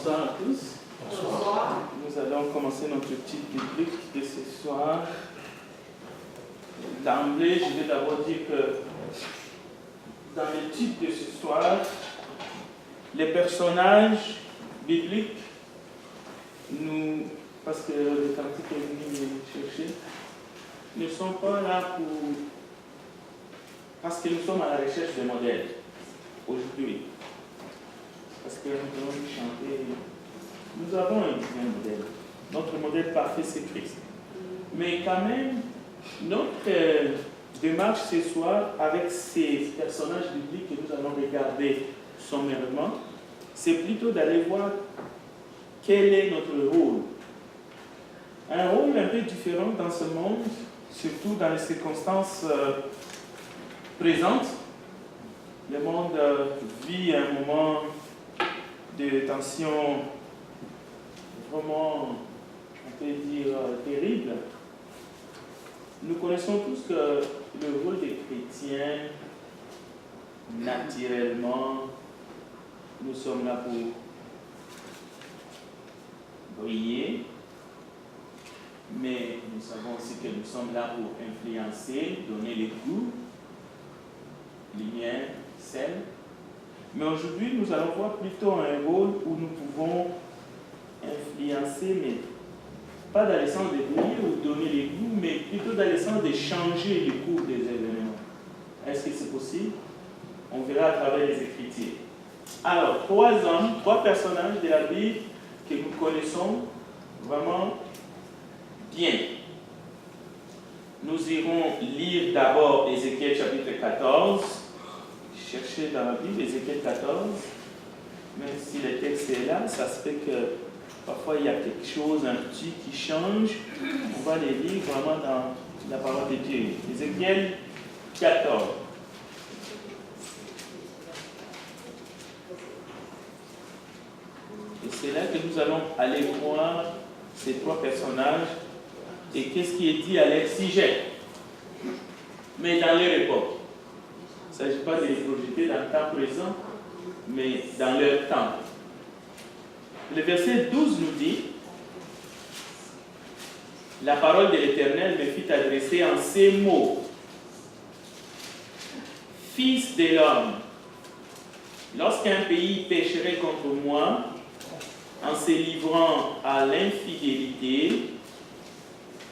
Bonsoir à tous. Bonsoir. Nous allons commencer notre étude biblique de ce soir. D'emblée, je vais d'abord dire que dans l'étude de ce soir, les personnages bibliques, parce que le cantique est venu me chercher, ne sont pas là parce que nous sommes à la recherche de modèles aujourd'hui. Parce que nous allons chanter, nous avons un divin modèle. Notre modèle parfait, c'est Christ. Mais quand même, notre démarche ce soir avec ces personnages bibliques que nous allons regarder sommairement, c'est plutôt d'aller voir quel est notre rôle. Un rôle un peu différent dans ce monde, surtout dans les circonstances présentes. Le monde vit un moment de tension vraiment, on peut dire, terrible. Nous connaissons tous que le rôle des chrétiens, naturellement, nous sommes là pour briller, mais nous savons aussi que nous sommes là pour influencer, donner les goûts, lumière, sel. Mais aujourd'hui, nous allons voir plutôt un rôle où nous pouvons influencer, mais pas dans le sens de briller ou donner les goûts, mais plutôt dans le sens de changer le cours des événements. Est-ce que c'est possible? On verra à travers les Écritures. Alors, trois personnages de la Bible que nous connaissons vraiment bien. Nous irons lire d'abord Ézéchiel chapitre 14. Cherchez dans la Bible Ézéchiel 14. Même si le texte est là, ça se fait que parfois il y a quelque chose, un petit qui change. On va les lire vraiment dans la parole de Dieu. Ézéchiel 14. Et c'est là que nous allons aller voir ces trois personnages et qu'est-ce qui est dit à leur sujet. Mais dans leur époque. Il ne s'agit pas de les projeter dans le temps présent, mais dans leur temps. Le verset 12 nous dit: la parole de l'Éternel me fit adresser en ces mots: Fils de l'homme, lorsqu'un pays pécherait contre moi, en se livrant à l'infidélité,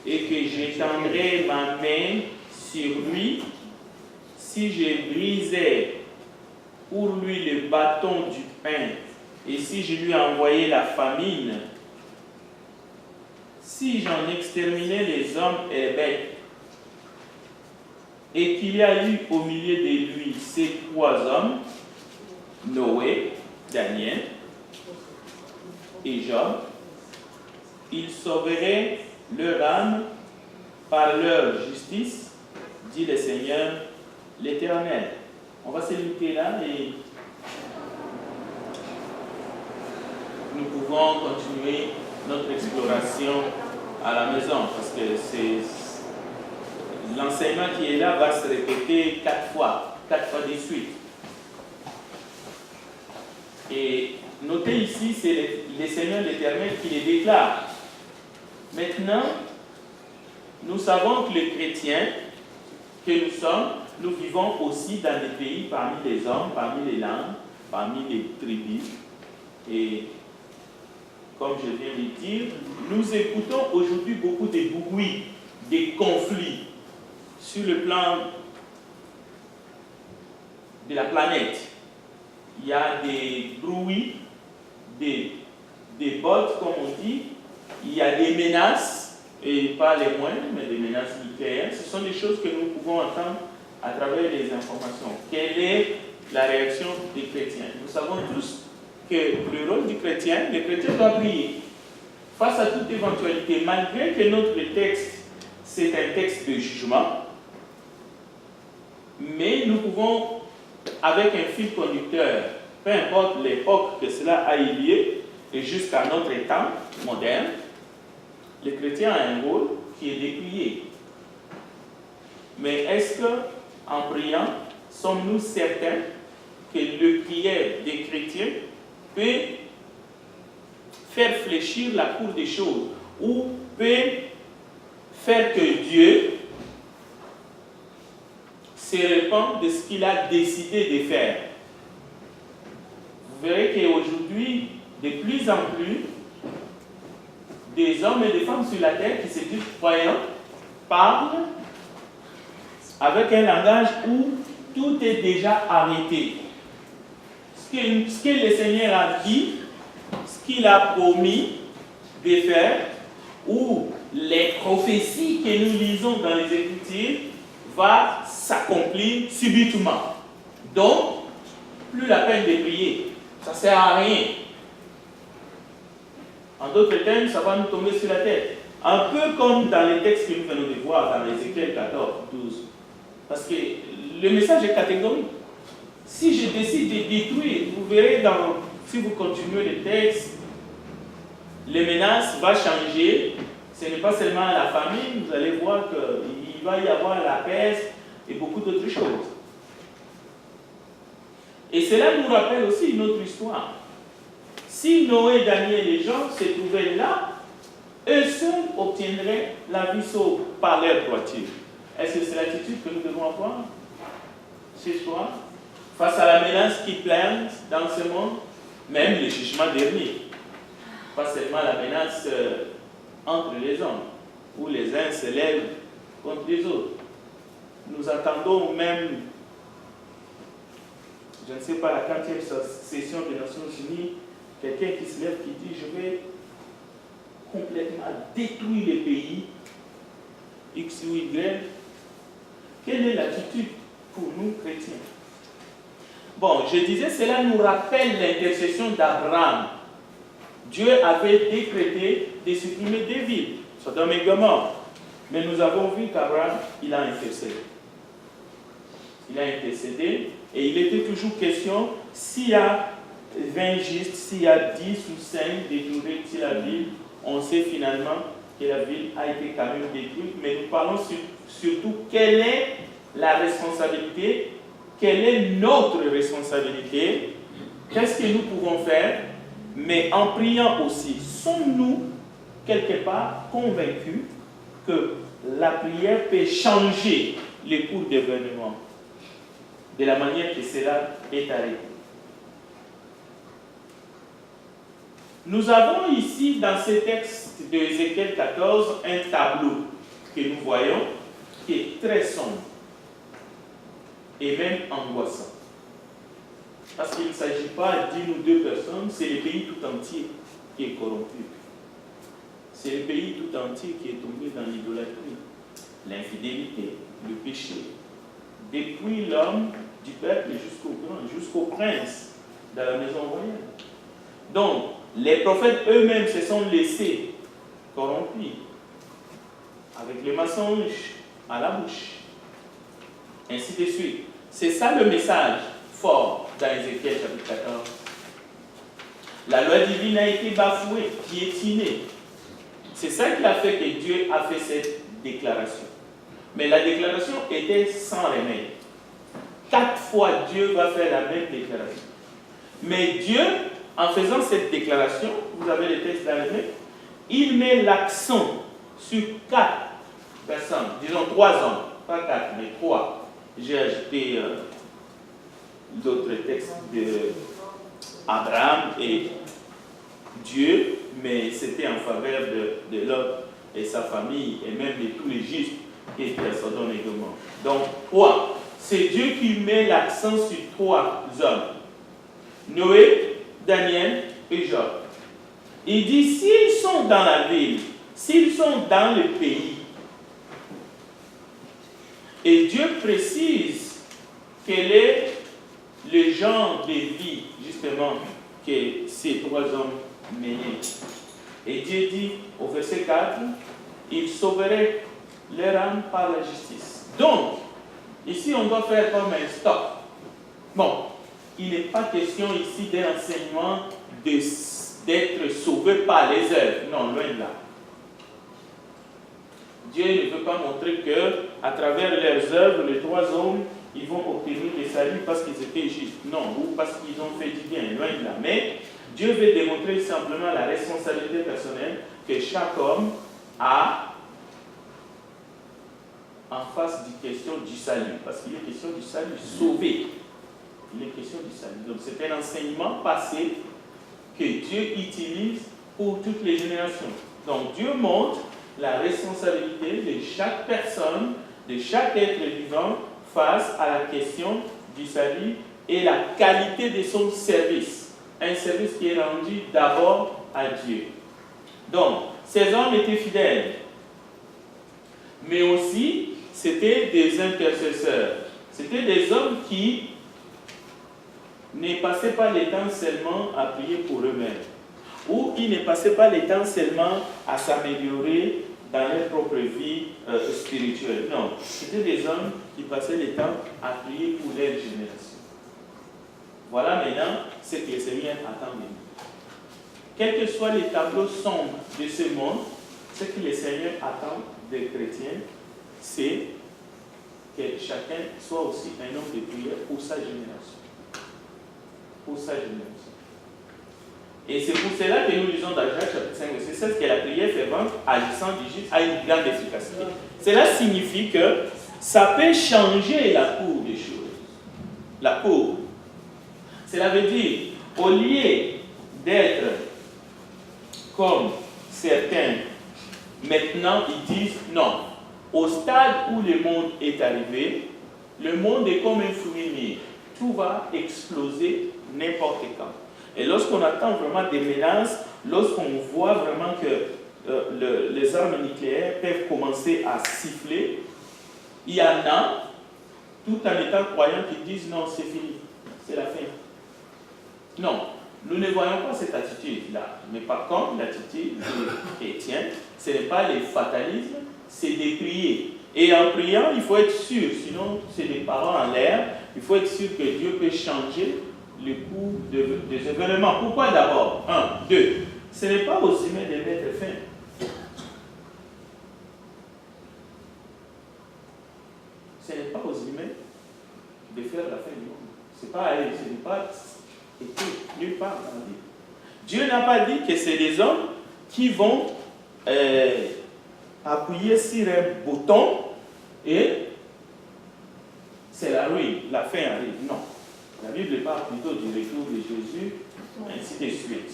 et que j'étendrais ma main sur lui, si je brisais pour lui le bâton du pain, et si je lui envoyais la famine, si j'en exterminais les hommes et les bêtes, et qu'il y a eu au milieu de lui ces trois hommes, Noé, Daniel et Job, ils sauveraient leur âme par leur justice, dit le Seigneur l'Éternel. On va se limiter là et nous pouvons continuer notre exploration à la maison parce que l'enseignement qui est là va se répéter 4 fois de suite. Et notez ici, c'est le Seigneur l'Éternel qui les déclare. Maintenant, nous savons que les chrétiens que nous sommes, nous vivons aussi dans des pays parmi les hommes, parmi les langues, parmi les tribus. Et comme je viens de dire, nous écoutons aujourd'hui beaucoup de bruits, des conflits sur le plan de la planète. Il y a des bruits, des bottes, comme on dit. Il y a des menaces, et pas les moindres, mais des menaces nucléaires. Ce sont des choses que nous pouvons entendre à travers les informations. Quelle est la réaction des chrétiens? Nous savons tous que le rôle du chrétien, le chrétien doit prier face à toute éventualité, malgré que notre texte, c'est un texte de jugement, mais nous pouvons, avec un fil conducteur, peu importe l'époque que cela a eu lieu, et jusqu'à notre temps moderne, le chrétien a un rôle qui est de prier. Mais est-ce que, en priant, sommes-nous certains que le prière des chrétiens peut faire fléchir la cour des choses ou peut faire que Dieu se répand de ce qu'il a décidé de faire. Vous verrez qu'aujourd'hui, de plus en plus, des hommes et des femmes sur la terre qui se disent croyants parlent avec un langage où tout est déjà arrêté. Ce que le Seigneur a dit, ce qu'il a promis de faire, ou les prophéties que nous lisons dans les Écritures, va s'accomplir subitement. Donc, plus la peine de prier. Ça ne sert à rien. En d'autres termes, ça va nous tomber sur la tête. Un peu comme dans les textes que nous venons de voir dans Ézéchiel 14, 12. Parce que le message est catégorique. Si je décide de détruire, vous verrez si vous continuez les textes, les menaces vont changer. Ce n'est pas seulement la famine, vous allez voir qu'il va y avoir la peste et beaucoup d'autres choses. Et cela nous rappelle aussi notre histoire. Si Noé, Daniel et Jean se trouvaient là, eux seuls obtiendraient la vie sauve par leur droiture. Est-ce que c'est l'attitude que nous devons avoir ce soir, face à la menace qui plane dans ce monde, même le jugement dernier? Pas seulement la menace entre les hommes, où les uns se lèvent contre les autres. Nous attendons même, je ne sais pas, la 4e session des Nations Unies, quelqu'un qui se lève qui dit: je vais complètement détruire les pays X ou Y. Quelle est l'attitude pour nous chrétiens? Bon, je disais, cela nous rappelle l'intercession d'Abraham. Dieu avait décrété de supprimer des villes, Sodome et Gomorrhe. Mais nous avons vu qu'Abraham, il a intercédé. Il a intercédé et il était toujours question, s'il y a 20 justes, s'il y a 10 ou 5 détournés de la ville, on sait finalement que la ville a été quand même détruite. Mais nous parlons surtout quelle est la responsabilité, quelle est notre responsabilité, qu'est-ce que nous pouvons faire, mais en priant aussi, sommes-nous quelque part convaincus que la prière peut changer les cours d'événements de la manière que cela est arrêté. Nous avons ici dans ce texte de Ézéchiel 14 un tableau que nous voyons qui est très sombre et même angoissant. Parce qu'il ne s'agit pas d'une ou deux personnes, c'est le pays tout entier qui est corrompu. C'est le pays tout entier qui est tombé dans l'idolâtrie, l'infidélité, le péché. Depuis l'homme du peuple jusqu'au grand, jusqu'au prince dans la maison royale. Donc, les prophètes eux-mêmes se sont laissés corrompus avec le mensonge à la bouche. Ainsi de suite. C'est ça le message fort dans Ézéchiel chapitre 14. La loi divine a été bafouée, piétinée. C'est ça qui a fait que Dieu a fait cette déclaration. Mais la déclaration était sans remède. 4 fois Dieu va faire la même déclaration. Mais Dieu, en faisant cette déclaration, vous avez le texte dans le main, il met l'accent sur 4 personnes, disons 3 hommes, pas 4, mais 3. J'ai ajouté d'autres textes d'Abraham et Dieu, mais c'était en faveur de Lot et sa famille, et même de tous les justes qui étaient à Sodome et Gomorrhe. Donc, 3. C'est Dieu qui met l'accent sur 3 hommes. Noé, Daniel et Job. Il dit, s'ils sont dans la ville, s'ils sont dans le pays, et Dieu précise quel est le genre de vie, justement, que ces 3 hommes menaient. Et Dieu dit, au verset 4, il sauverait leur âme par la justice. Donc, ici, on doit faire comme un stop. Bon, il n'est pas question ici d'un enseignement d'être sauvé par les œuvres. Non, loin de là. Dieu ne veut pas montrer que, à travers leurs œuvres, les 3 hommes, ils vont obtenir le salut parce qu'ils étaient justes. Non, ou parce qu'ils ont fait du bien, loin de là. Mais Dieu veut démontrer simplement la responsabilité personnelle que chaque homme a en face des questions du salut. Parce qu'il est question du salut, sauvé. Il est question du salut. Donc c'est un enseignement passé que Dieu utilise pour toutes les générations. Donc Dieu montre la responsabilité de chaque personne, de chaque être vivant face à la question du salut et la qualité de son service. Un service qui est rendu d'abord à Dieu. Donc, ces hommes étaient fidèles, mais aussi c'était des intercesseurs. C'était des hommes qui ne passaient pas le temps seulement à prier pour eux-mêmes, ou ils ne passaient pas le temps seulement à s'améliorer dans leur propre vie spirituelle. Non, c'était des hommes qui passaient le temps à prier pour leur génération. Voilà maintenant ce que le Seigneur attend de nous. Quels que soient les tableaux sombres de ce monde, ce que le Seigneur attend des chrétiens, c'est que chacun soit aussi un homme de prière pour sa génération. Pour sa génération. Et c'est pour cela que nous lisons dans Jacques chapitre 5, verset 16 que la prière fervente, agissant du juste, a une grande efficacité. Cela signifie que ça peut changer la cour des choses. La cour. Cela veut dire, au lieu d'être comme certains, maintenant ils disent non. Au stade où le monde est arrivé, le monde est comme un fruit mûr. Tout va exploser n'importe quand. Et lorsqu'on attend vraiment des menaces, lorsqu'on voit vraiment que les armes nucléaires peuvent commencer à siffler, il y en a, tout en étant croyants, qui disent non, c'est fini, c'est la fin. Non, nous ne voyons pas cette attitude-là. Mais par contre, l'attitude des chrétiens, ce n'est pas le fatalisme, c'est de prier. Et en priant, il faut être sûr, sinon c'est des paroles en l'air, il faut être sûr que Dieu peut changer le cours des événements. Pourquoi d'abord? 1, 2. Ce n'est pas aux humains de mettre fin. Ce n'est pas aux humains de faire la fin du monde. Ce n'est pas à eux, ce n'est pas été nulle part dans la vie. Dieu n'a pas dit que c'est des hommes qui vont appuyer sur un bouton et c'est la ruine, la fin arrive. Non. La Bible parle plutôt du retour de Jésus, ainsi de suite.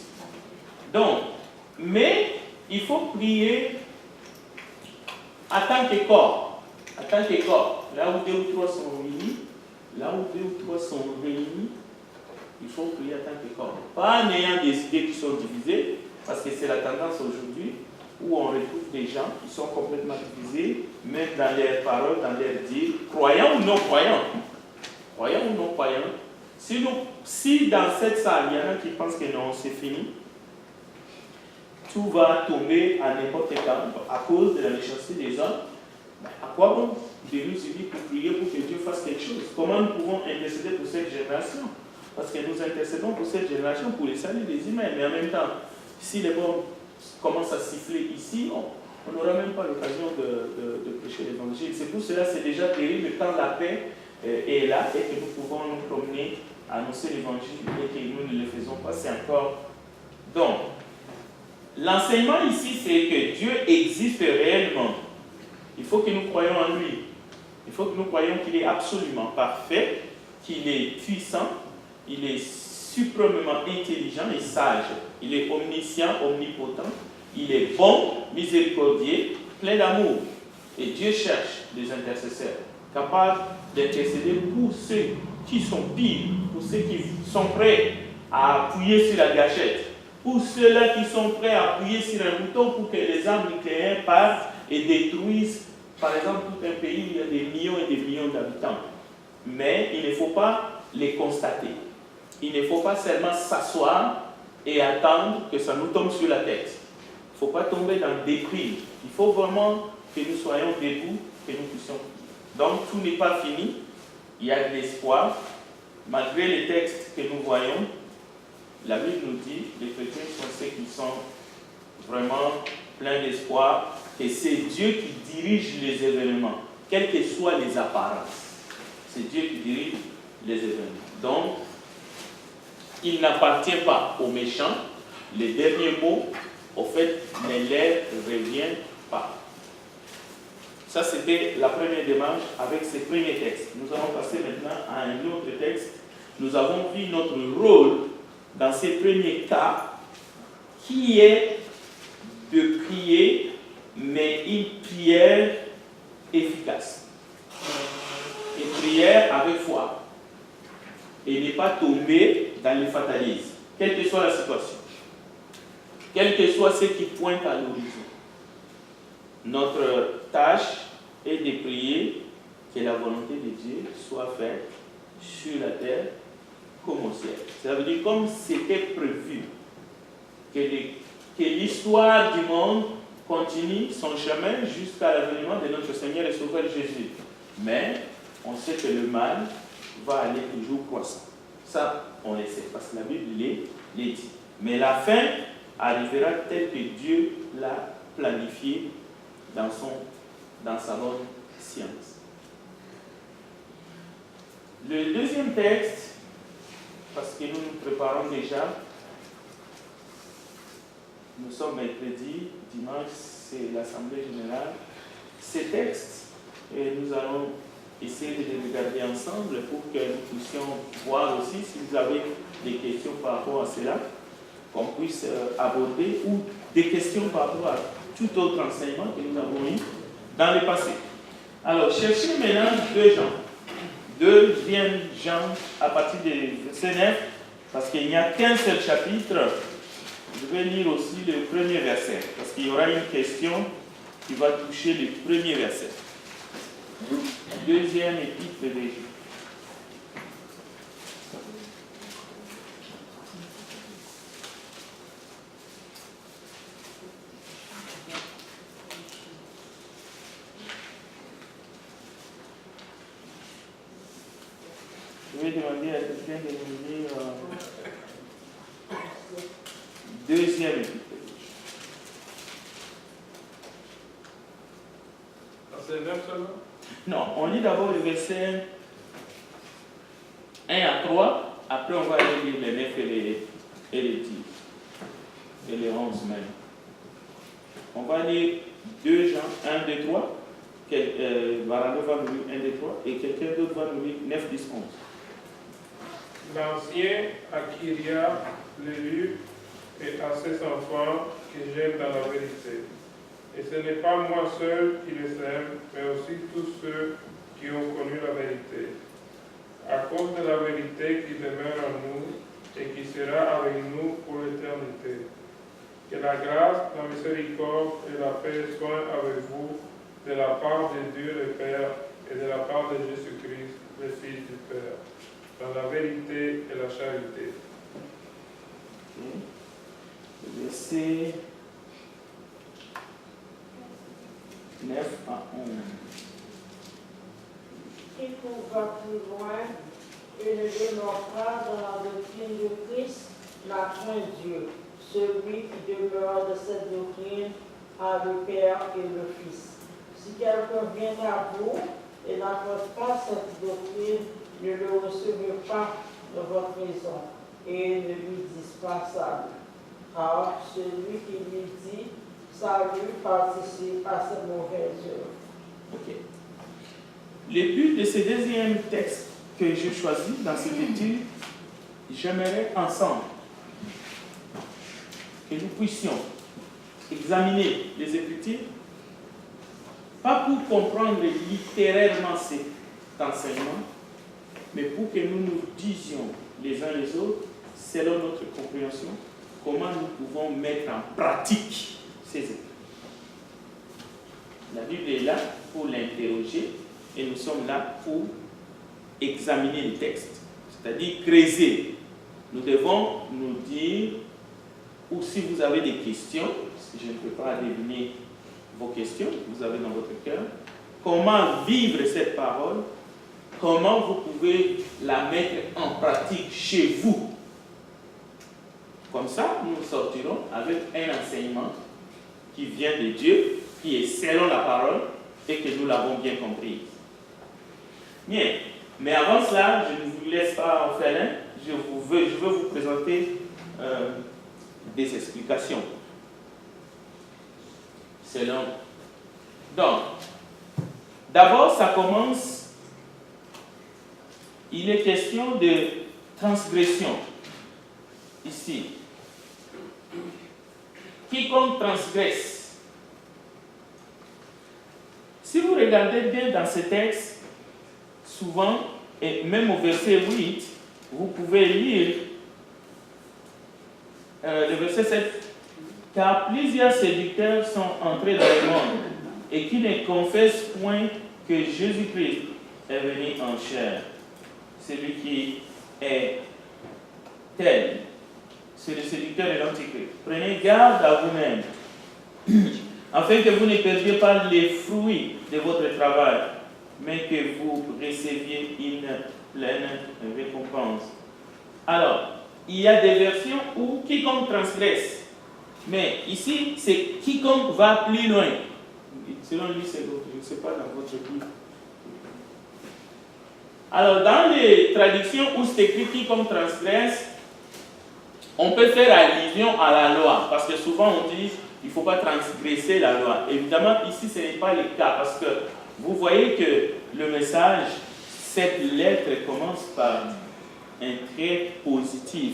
Donc, mais il faut prier en tant que corps. En tant que corps. Là où 2 ou 3 sont réunis, il faut prier en tant que corps. Pas en ayant des idées qui sont divisées, parce que c'est la tendance aujourd'hui où on retrouve des gens qui sont complètement divisés, même dans leurs paroles, dans leurs dires, croyants ou non croyants. Croyants ou non croyants. Si dans cette salle, il y en a qui pensent que non, c'est fini, tout va tomber à n'importe quel temps à cause de la méchanceté des hommes, à quoi bon de nous unir pour prier pour que Dieu fasse quelque chose? Comment nous pouvons intercéder pour cette génération? Parce que nous intercédons pour cette génération, pour le salut des humains, mais en même temps, si les bombes commencent à siffler ici, on n'aura même pas l'occasion de prêcher l'évangile. C'est pour cela que c'est déjà terrible quand la paix est là et que nous pouvons nous promener, annoncer l'évangile et que nous ne le faisons pas, c'est encore. Donc, l'enseignement ici, c'est que Dieu existe réellement. Il faut que nous croyions en lui. Il faut que nous croyions qu'il est absolument parfait, qu'il est puissant, il est suprêmement intelligent et sage. Il est omniscient, omnipotent. Il est bon, miséricordieux, plein d'amour. Et Dieu cherche des intercesseurs capables d'intercéder pour ceux qui sont pires, pour ceux qui sont prêts à appuyer sur la gâchette, pour ceux-là qui sont prêts à appuyer sur un bouton pour que les armes nucléaires partent et détruisent, par exemple, tout un pays où il y a des millions et des millions d'habitants. Mais il ne faut pas les constater. Il ne faut pas seulement s'asseoir et attendre que ça nous tombe sur la tête. Il ne faut pas tomber dans le déprime. Il faut vraiment que nous soyons debout, que nous puissions. Donc, tout n'est pas fini. Il y a de l'espoir. Malgré les textes que nous voyons, la Bible nous dit que les chrétiens sont ceux qui sont vraiment pleins d'espoir, que c'est Dieu qui dirige les événements, quelles que soient les apparences. C'est Dieu qui dirige les événements. Donc, il n'appartient pas aux méchants. Les derniers mots, au fait, ne leur reviennent pas. Ça, c'était la première démarche avec ces premiers textes. Nous allons passer maintenant à un autre texte. Nous avons vu notre rôle dans ces premiers cas, qui est de prier, mais une prière efficace. Une prière avec foi. Et ne pas tomber dans le fatalisme, quelle que soit la situation. Quel que soit ce qui pointe à l'horizon. Notre tâche est de prier que la volonté de Dieu soit faite sur la terre comme au ciel. Ça veut dire comme c'était prévu que l'histoire du monde continue son chemin jusqu'à l'avènement de notre Seigneur et Sauveur Jésus. Mais on sait que le mal va aller toujours croissant. Ça, on le sait, parce que la Bible les dit. Mais la fin arrivera tel que Dieu l'a planifié dans sa bonne science. Le deuxième texte, parce que nous nous préparons déjà, nous sommes mercredi, dimanche, c'est l'Assemblée générale. Ces textes, et nous allons essayer de les regarder ensemble pour que nous puissions voir aussi si vous avez des questions par rapport à cela, qu'on puisse aborder, ou des questions par rapport à tout autre enseignement que nous avons eu dans le passé. Alors, cherchez maintenant 2 Jean. 2 Jean à partir du verset 9, parce qu'il n'y a qu'un seul chapitre. Je vais lire aussi le premier verset, parce qu'il y aura une question qui va toucher le premier verset. Deuxième épître de Jean. Je vais demander à quelqu'un de nous lire deuxième épître. C'est 9 seulement? Non, on lit d'abord le verset 1 à 3, après on va aller lire les 9 et les 10, et les 11 même. On va lire 2 Jean 1, 2, 3, Varano va nous lire 1, 2, 3, et quelqu'un d'autre va nous lire 9, 10, 11. L'ancien Akiria, l'élu, et à ses enfants que j'aime dans la vérité. Et ce n'est pas moi seul qui les aime, mais aussi tous ceux qui ont connu la vérité. À cause de la vérité qui demeure en nous et qui sera avec nous pour l'éternité. Que la grâce, la miséricorde et la paix soient avec vous de la part de Dieu le Père et de la part de Jésus-Christ, le Fils du Père, dans la vérité et la charité. Verset 9 à 11. Quiconque va plus loin et ne demeure pas dans la doctrine de Christ n'a point Dieu. Celui qui demeure de cette doctrine a le Père et le Fils. Si quelqu'un vient à vous et n'apporte pas cette doctrine, ne le recevez pas de votre maison et ne lui dites pas salut. Car celui qui lui dit salut participe à cette mauvaise œuvre. Ok. Le but de ce deuxième texte que j'ai choisi dans cette étude, j'aimerais ensemble que nous puissions examiner les Écritures, pas pour comprendre littéralement cet enseignement, mais pour que nous nous disions les uns les autres, selon notre compréhension, comment nous pouvons mettre en pratique ces Écritures. La Bible est là pour l'interroger et nous sommes là pour examiner le texte, c'est-à-dire creuser. Nous devons nous dire, ou si vous avez des questions, si je ne peux pas deviner vos questions que vous avez dans votre cœur, comment vivre cette parole, comment vous pouvez la mettre en pratique chez vous. Comme ça, nous sortirons avec un enseignement qui vient de Dieu, qui est selon la parole et que nous l'avons bien compris. Bien, mais avant cela, je ne vous laisse pas orphelin. je veux vous présenter des explications. Selon. Donc, d'abord, ça commence, il est question de transgression. Ici. Quiconque transgresse. Si vous regardez bien dans ce texte, souvent, et même au verset 8, vous pouvez lire le verset 7. Car plusieurs séducteurs sont entrés dans le monde et qui ne confessent point que Jésus-Christ est venu en chair. Celui qui est tel, c'est le séducteur et l'antichrist. Prenez garde à vous-même, afin que vous ne perdiez pas les fruits de votre travail, mais que vous receviez une pleine récompense. Alors, il y a des versions où quiconque transgresse. Mais ici, c'est quiconque va plus loin. Selon lui, c'est l'autre. Je ne sais pas dans votre Bible. Alors, dans les traductions où c'est écrit quiconque transgresse, on peut faire allusion à la loi. Parce que souvent, on dit qu'il ne faut pas transgresser la loi. Évidemment, ici, ce n'est pas le cas. Parce que vous voyez que le message, cette lettre commence par un trait positif.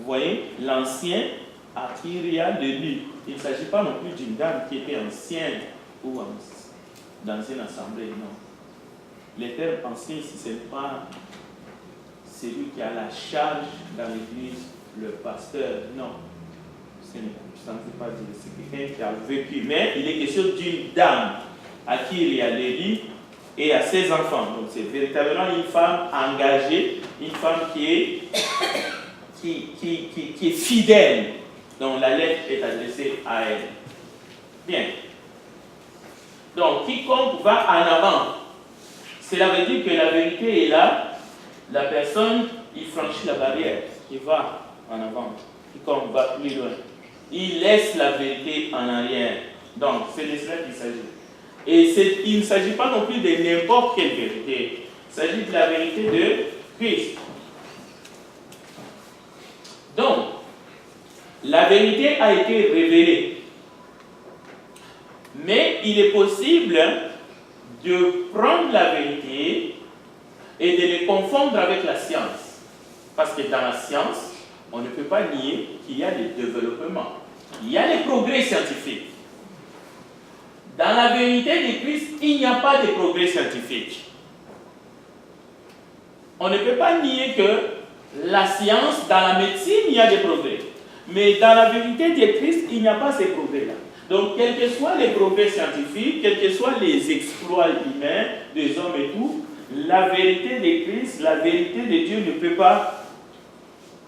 Vous voyez, l'ancien Akiria de lui. Il ne s'agit pas non plus d'une dame qui était ancienne ou dans une assemblée, non. Le terme ancien ici, ce n'est pas celui qui a la charge dans l'église, le pasteur, non. Ça ne veut pas dire, c'est quelqu'un qui a vécu. Mais il est question d'une dame, Akiria de lui, et à ses enfants. Donc c'est véritablement une femme engagée, une femme qui est fidèle. Donc la lettre est adressée à elle. Bien. Donc quiconque va en avant, cela veut dire que la vérité est là, la personne, il franchit la barrière, il va en avant. Quiconque va plus loin, il laisse la vérité en arrière. Donc c'est de cela qu'il s'agit. Et il ne s'agit pas non plus de n'importe quelle vérité, il s'agit de la vérité de Christ. Donc, la vérité a été révélée. Mais il est possible de prendre la vérité et de les confondre avec la science. Parce que dans la science, on ne peut pas nier qu'il y a des développements. Il y a des progrès scientifiques. Dans la vérité de Christ, il n'y a pas de progrès scientifique. On ne peut pas nier que la science, dans la médecine, il y a des progrès. Mais dans la vérité de Christ, il n'y a pas ces progrès-là. Donc, quels que soient les progrès scientifiques, quels que soient les exploits humains des hommes et tout, la vérité de Christ, la vérité de Dieu ne peut pas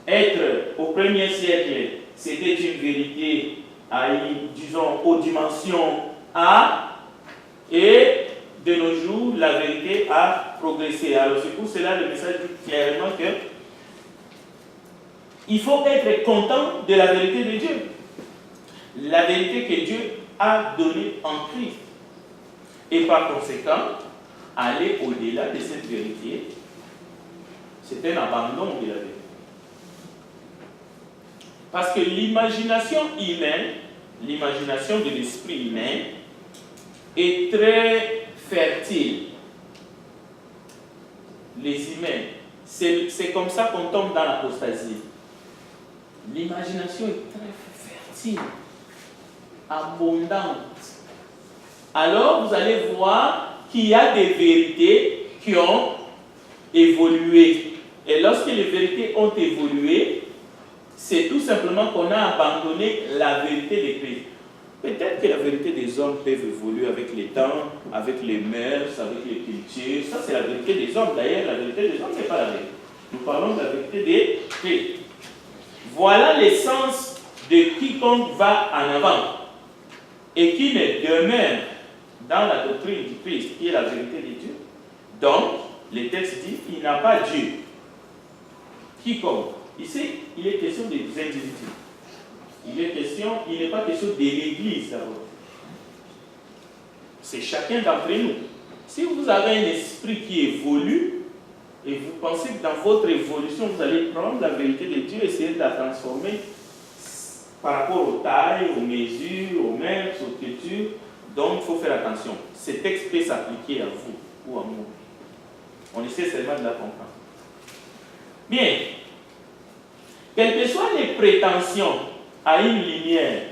être au premier siècle. C'était une vérité, disons, aux dimensions A, et de nos jours, la vérité a progressé. Alors, c'est pour cela le message dit clairement que il faut être content de la vérité de Dieu. La vérité que Dieu a donnée en Christ. Et par conséquent, aller au-delà de cette vérité, c'est un abandon de la vérité. Parce que l'imagination humaine, l'imagination de l'esprit humain, est très fertile. Les humains, c'est comme ça qu'on tombe dans l'apostasie. L'imagination est très fertile, abondante. Alors vous allez voir qu'il y a des vérités qui ont évolué. Et lorsque les vérités ont évolué, c'est tout simplement qu'on a abandonné la vérité de Christ. Peut-être que la vérité des hommes peut évoluer avec les temps, avec les mœurs, avec les cultures. Ça, c'est la vérité des hommes. D'ailleurs, la vérité des hommes, ce n'est pas la vérité. Nous parlons de la vérité des Christ. Voilà l'essence de quiconque va en avant et qui ne demeure dans la doctrine du Christ, qui est la vérité de Dieu. Donc, le texte dit qu'il n'a pas Dieu. Quiconque. Ici, il est question des individus. Il n'est pas question de l'Église d'abord. C'est chacun d'entre nous. Si vous avez un esprit qui évolue, et vous pensez que dans votre évolution, vous allez prendre la vérité de Dieu et essayer de la transformer par rapport aux tailles, aux mesures, aux mètres, aux cultures. Donc, il faut faire attention. Ce texte peut s'appliquer à vous ou à moi. On essaie seulement de la comprendre. Bien. Quelles que soient les prétentions à une lumière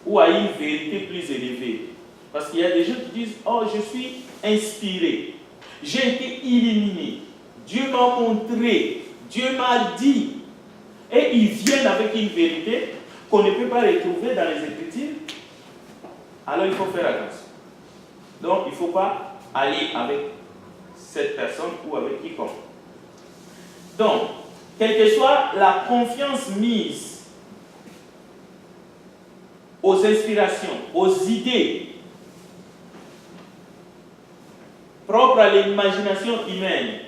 ou à une vérité plus élevée, parce qu'il y a des gens qui disent « Oh, je suis inspiré, j'ai été illuminé, Dieu m'a montré, Dieu m'a dit », et ils viennent avec une vérité qu'on ne peut pas retrouver dans les Écritures, alors il faut faire attention. Donc, il ne faut pas aller avec cette personne ou avec quiconque. Donc, quelle que soit la confiance mise aux inspirations, aux idées propres à l'imagination humaine,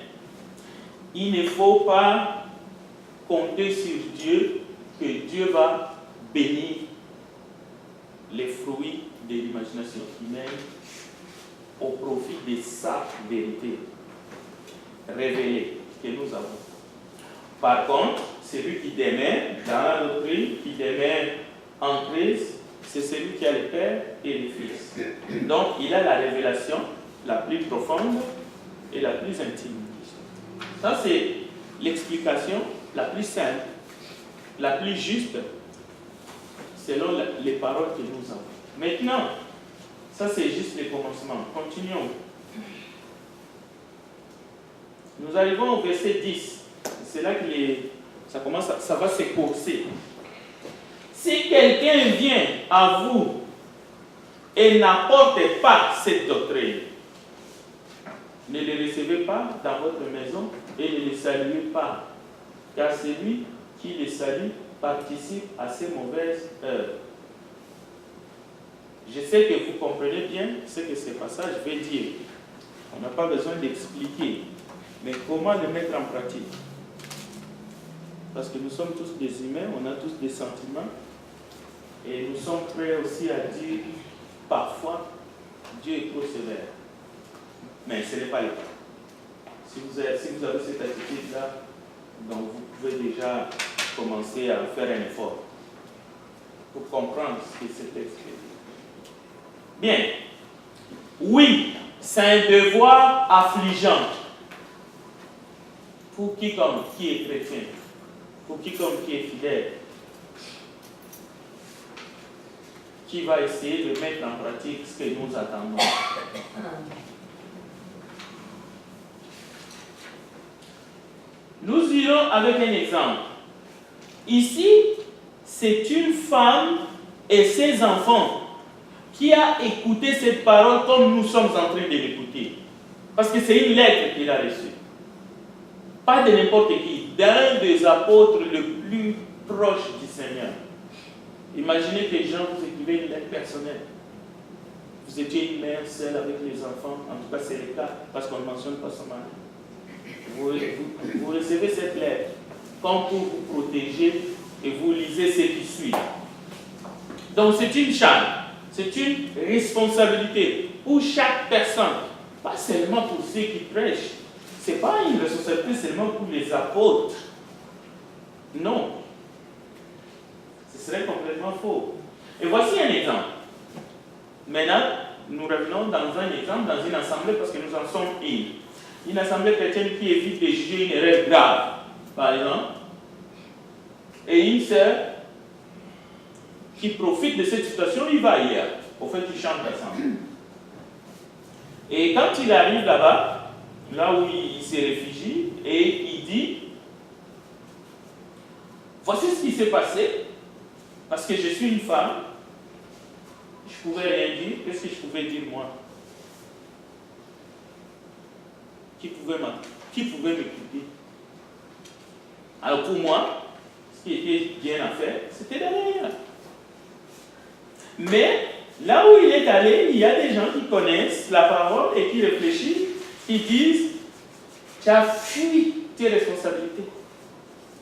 il ne faut pas compter sur Dieu, que Dieu va bénir les fruits de l'imagination humaine au profit de sa vérité révélée que nous avons. Par contre, celui qui demeure dans la doctrine, qui demeure en Christ, c'est celui qui a le Père et le Fils. Donc, il a la révélation la plus profonde et la plus intime. Ça, c'est l'explication la plus simple, la plus juste, selon les paroles que nous avons. Maintenant, ça c'est juste le commencement. Continuons. Nous arrivons au verset 10. C'est là que ça va s'écourser. Si quelqu'un vient à vous et n'apporte pas cette doctrine, ne le recevez pas dans votre maison et ne le saluez pas, car celui qui le salue participe à ces mauvaises œuvres. Je sais que vous comprenez bien ce que ce passage veut dire. On n'a pas besoin d'expliquer, mais comment le mettre en pratique? Parce que nous sommes tous des humains, on a tous des sentiments, et nous sommes prêts aussi à dire parfois Dieu est trop sévère. Mais ce n'est pas le cas. Si vous avez cette attitude-là, donc vous pouvez déjà commencer à faire un effort pour comprendre ce que ce texte veut dire. Bien. Oui, c'est un devoir affligeant pour quiconque qui est chrétien, pour quiconque qui est fidèle, qui va essayer de mettre en pratique ce que nous attendons. Nous irons avec un exemple. Ici, c'est une femme et ses enfants qui a écouté cette parole comme nous sommes en train de l'écouter. Parce que c'est une lettre qu'il a reçue. Pas de n'importe qui, d'un des apôtres le plus proche du Seigneur. Imaginez que les gens vous écrivaient une lettre personnelle. Vous étiez une mère seule avec les enfants, en tout cas c'est le cas, parce qu'on ne mentionne pas son mari. Vous recevez cette lettre comme pour vous protéger et vous lisez ce qui suit. Donc c'est une charge, c'est une responsabilité pour chaque personne, pas seulement pour ceux qui prêchent. Ce n'est pas une responsabilité seulement pour les apôtres. Non. Ce serait complètement faux. Et voici un exemple. Maintenant, nous revenons dans un exemple, dans une assemblée, parce que nous en sommes une assemblée chrétienne qui évite de juger une erreur grave, par exemple, et une sœur qui profite de cette situation, il va ailleurs. Au fait, il chante ensemble. Et quand il arrive là-bas, là où il se réfugie, et il dit, voici ce qui s'est passé, parce que je suis une femme, je ne pouvais rien dire, qu'est-ce que je pouvais dire moi? Qui pouvait m'écouter? Alors pour moi, ce qui était bien à faire, c'était d'aller ailleurs. Mais là où il est allé, il y a des gens qui connaissent la parole et qui réfléchissent, qui disent, tu as fui tes responsabilités,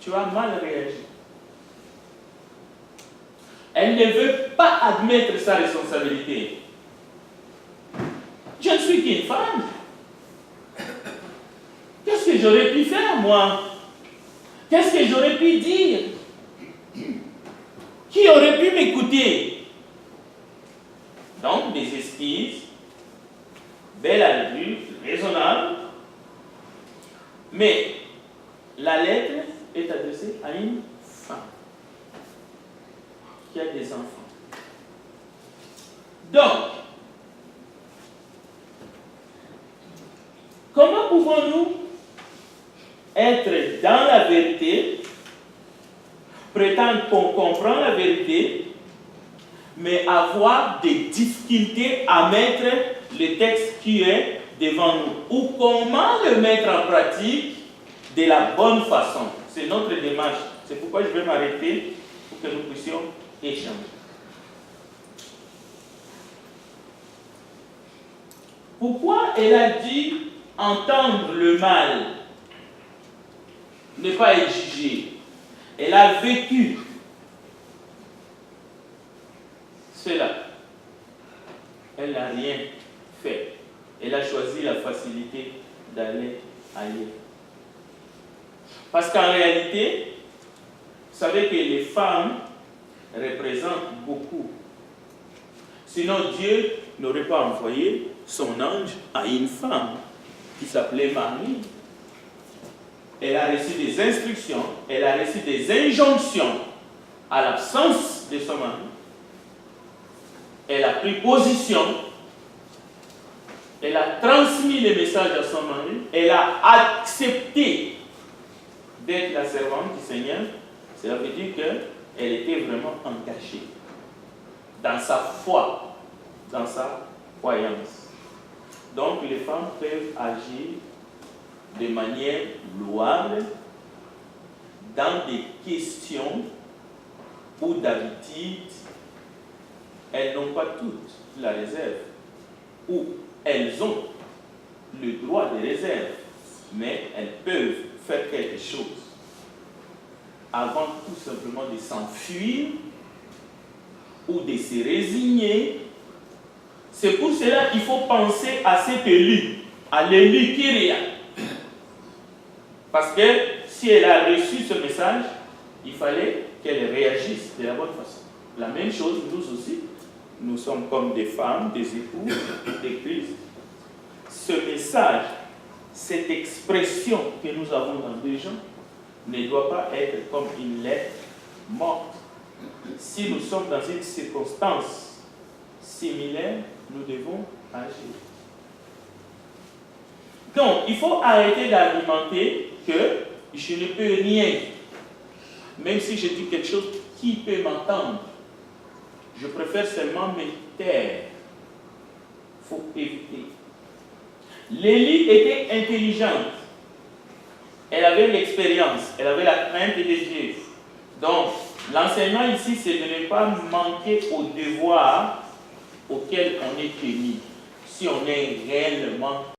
tu as mal réagi. Elle ne veut pas admettre sa responsabilité. Je ne suis qu'une femme. Qu'est-ce qu'est-ce que j'aurais pu faire, moi? Qu'est-ce que j'aurais pu dire? Qui aurait pu m'écouter? Donc, des excuses, belles à vue, raisonnables, mais la lettre est adressée à une femme qui a des enfants. Donc, comment pouvons-nous être dans la vérité, prétendre qu'on comprend la vérité, mais avoir des difficultés à mettre le texte qui est devant nous? Ou comment le mettre en pratique de la bonne façon? C'est notre démarche. C'est pourquoi je vais m'arrêter pour que nous puissions échanger. Pourquoi elle a dit entendre le mal, ne pas être jugé? Elle a vécu cela. Elle n'a rien fait. Elle a choisi la facilité d'aller ailleurs. Parce qu'en réalité, vous savez que les femmes représentent beaucoup. Sinon, Dieu n'aurait pas envoyé son ange à une femme qui s'appelait Marie. Elle a reçu des instructions, elle a reçu des injonctions à l'absence de son mari. Elle a pris position, elle a transmis les messages à son mari, elle a accepté d'être la servante du Seigneur. Cela veut dire qu'elle était vraiment engagée dans sa foi, dans sa croyance. Donc les femmes peuvent agir de manière louable dans des questions où d'habitude elles n'ont pas toutes la réserve, ou elles ont le droit de réserve, mais elles peuvent faire quelque chose avant tout simplement de s'enfuir ou de se résigner. C'est pour cela qu'il faut penser à cet élu, à l'élu Kyria. Parce que si elle a reçu ce message, il fallait qu'elle réagisse de la bonne façon. La même chose, nous aussi, nous sommes comme des femmes, des époux, des Christ. Ce message, cette expression que nous avons dans 2 Jean, ne doit pas être comme une lettre morte. Si nous sommes dans une circonstance similaire, nous devons agir. Donc, il faut arrêter d'argumenter que je ne peux rien, même si je dis quelque chose, qui peut m'entendre? Je préfère seulement me taire. Il faut éviter. L'élie était intelligente. Elle avait l'expérience, elle avait la crainte de Dieu. Donc, l'enseignement ici, c'est de ne pas manquer au devoir auquel on est tenu, si on est réellement